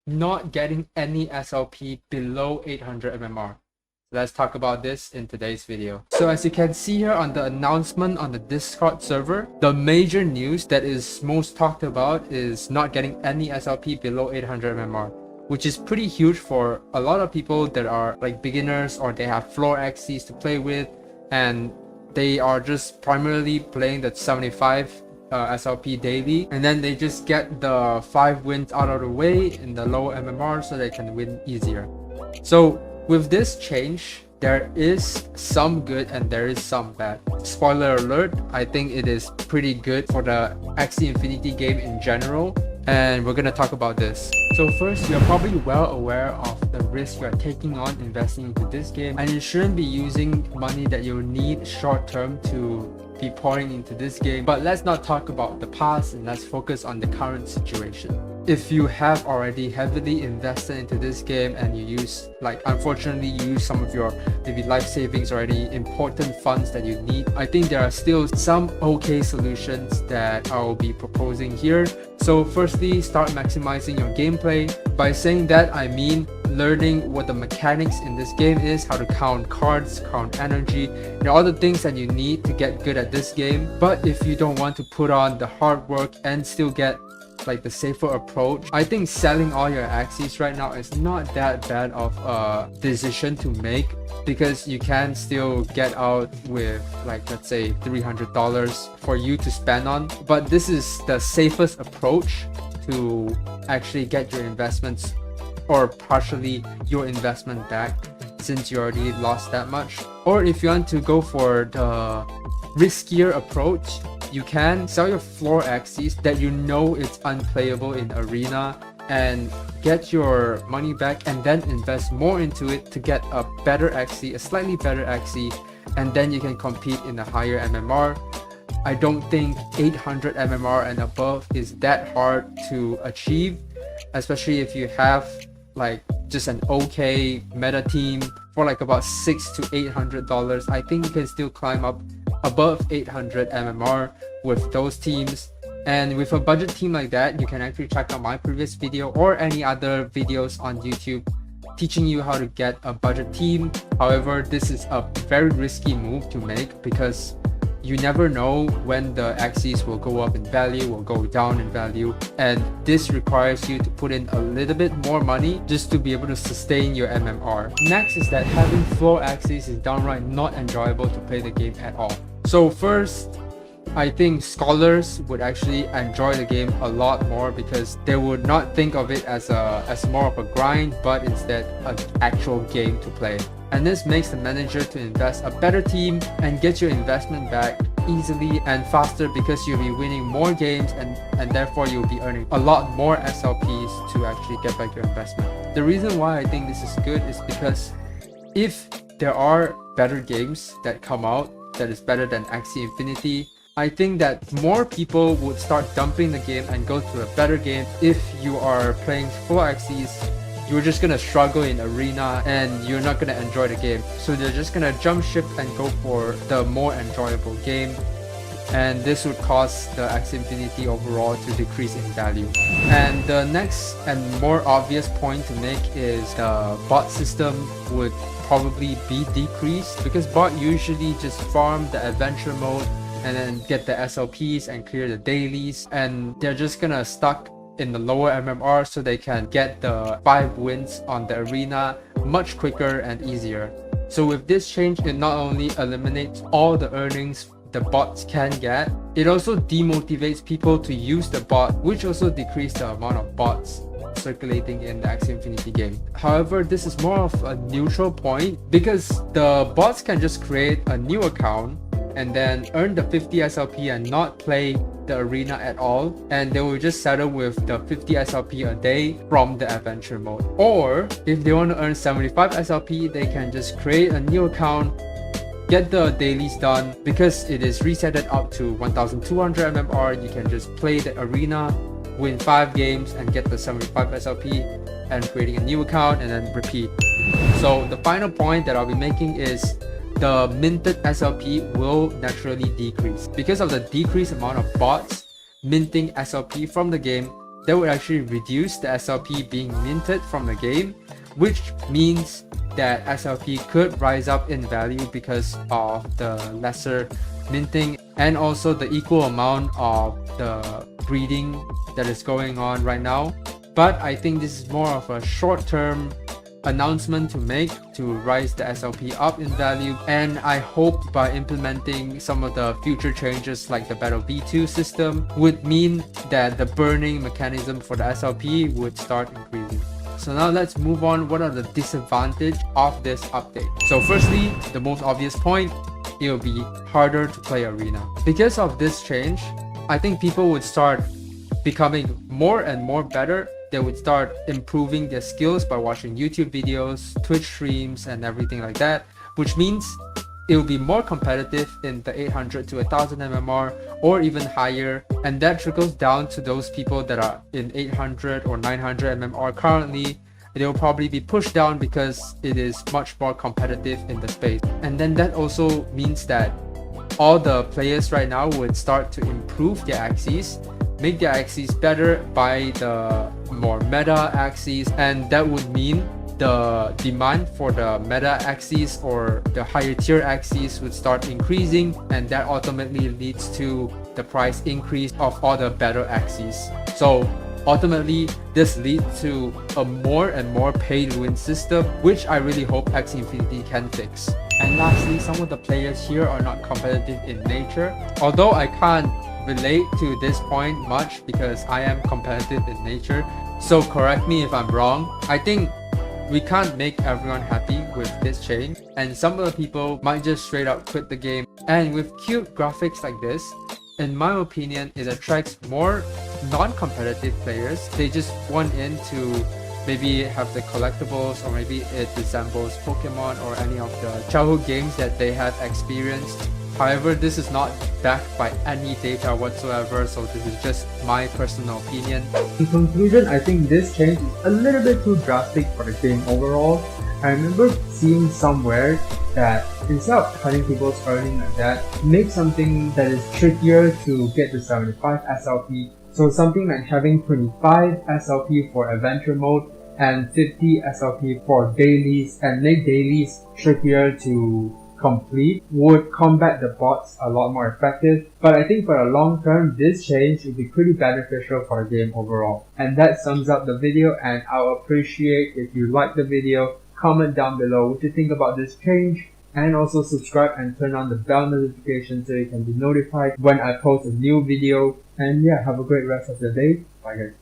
not getting any SLP below 800 MMR. Let's talk about this in today's video. So as you can see here on the announcement on the Discord server, the major news that is most talked about is not getting any SLP below 800 MMR, which is pretty huge for a lot of people that are like beginners or they have floor Axies to play with and they are just primarily playing the 75 SLP daily, and then they just get the 5 wins out of the way in the lower MMR so they can win easier. So with this change, there is some good and there is some bad. Spoiler alert, I think it is pretty good for the Axie Infinity game in general, and we're gonna talk about this. So first, you're probably well aware of the risk you're taking on investing into this game, and you shouldn't be using money that you need short term to be pouring into this game. But let's not talk about the past and let's focus on the current situation. If you have already heavily invested into this game and you use, like, unfortunately you use some of your maybe life savings or any important funds that you need, I think there are still some okay solutions that I will be proposing here. So firstly, start maximizing your gameplay. By saying that, I mean learning what the mechanics in this game is, how to count cards, count energy, all the things that you need to get good at this game. But if you don't want to put on the hard work and still get like the safer approach, I think selling all your Axies right now is not that bad of a decision to make, because you can still get out with, like, let's say $300 for you to spend on. But this is the safest approach to actually get your investments or partially your investment back, since you already lost that much. Or if you want to go for the riskier approach, you can sell your floor Axies that you know it's unplayable in arena and get your money back, and then invest more into it to get a better Axie, a slightly better Axie, and then you can compete in a higher MMR. I don't think 800 MMR and above is that hard to achieve, especially if you have like just an okay meta team for like about $600 to $800. I think you can still climb up above 800 MMR with those teams. And with a budget team like that, you can actually check out my previous video or any other videos on YouTube teaching you how to get a budget team. However, this is a very risky move to make because you never know when the Axies will go up in value, will go down in value, and this requires you to put in a little bit more money just to be able to sustain your MMR. Next is that having floor Axies is downright not enjoyable to play the game at all. So first, I think scholars would actually enjoy the game a lot more because they would not think of it as more of a grind, but instead an actual game to play. And this makes the manager to invest a better team and get your investment back easily and faster, because you'll be winning more games and therefore you'll be earning a lot more SLPs to actually get back your investment. The reason why I think this is good is because if there are better games that come out that is better than Axie Infinity, I think that more people would start dumping the game and go to a better game. If you are playing full Axies, you're just gonna struggle in arena and you're not gonna enjoy the game. So they're just gonna jump ship and go for the more enjoyable game. And this would cause the Axie Infinity overall to decrease in value. And the next and more obvious point to make is the bot system would probably be decreased, because bot usually just farm the adventure mode and then get the SLPs and clear the dailies, and they're just gonna stuck in the lower MMR so they can get the 5 wins on the arena much quicker and easier. So with this change, it not only eliminates all the earnings the bots can get, it also demotivates people to use the bot, which also decreases the amount of bots circulating in the Axie Infinity game. However, this is more of a neutral point because the bots can just create a new account and then earn the 50 SLP and not play the arena at all, and they will just settle with the 50 SLP a day from the adventure mode. Or if they want to earn 75 SLP, they can just create a new account, get the dailies done. Because it is resetted up to 1200 MMR, you can just play the arena, win 5 games and get the 75 SLP, and creating a new account and then repeat. So the final point that I'll be making is the minted SLP will naturally decrease. Because of the decreased amount of bots minting SLP from the game, that would actually reduce the SLP being minted from the game, which means that SLP could rise up in value because of the lesser minting and also the equal amount of the breeding that is going on right now. But I think this is more of a short-term announcement to make to rise the SLP up in value, and I hope by implementing some of the future changes like the Battle V2 system would mean that the burning mechanism for the SLP would start increasing. So now let's move on. What are the disadvantages of this update? So firstly, the most obvious point, it will be harder to play Arena. Because of this change, I think people would start becoming more and more better. They would start improving their skills by watching YouTube videos, Twitch streams, and everything like that, which means it will be more competitive in the 800 to 1000 MMR or even higher, and that trickles down to those people that are in 800 or 900 MMR currently. They will probably be pushed down because it is much more competitive in the space. And then that also means that all the players right now would start to improve their Axies, make their Axies better, buy the more meta Axies, and that would mean the demand for the meta Axies or the higher tier Axies would start increasing, and that ultimately leads to the price increase of all the better Axies. So ultimately, this leads to a more and more pay-to-win system, which I really hope Axie Infinity can fix. And lastly, some of the players here are not competitive in nature. Although I can't relate to this point much because I am competitive in nature, so correct me if I'm wrong. I think we can't make everyone happy with this change, and some of the people might just straight up quit the game. And with cute graphics like this, in my opinion, it attracts more non-competitive players. They just want in to maybe have the collectibles, or maybe it resembles Pokemon or any of the childhood games that they have experienced. However, this is not backed by any data whatsoever, so this is just my personal opinion. In conclusion, I think this change is a little bit too drastic for the game overall. I remember seeing somewhere that instead of cutting people's earning like that, make something that is trickier to get to 75 SLP. So something like having 25 SLP for adventure mode and 50 SLP for dailies, and make dailies trickier to complete would combat the bots a lot more effective. But I think for the long term, this change would be pretty beneficial for the game overall. And that sums up the video, and I'll appreciate if you like the video, comment down below what you think about this change, and also subscribe and turn on the bell notification so you can be notified when I post a new video. And yeah, have a great rest of the day. Bye guys.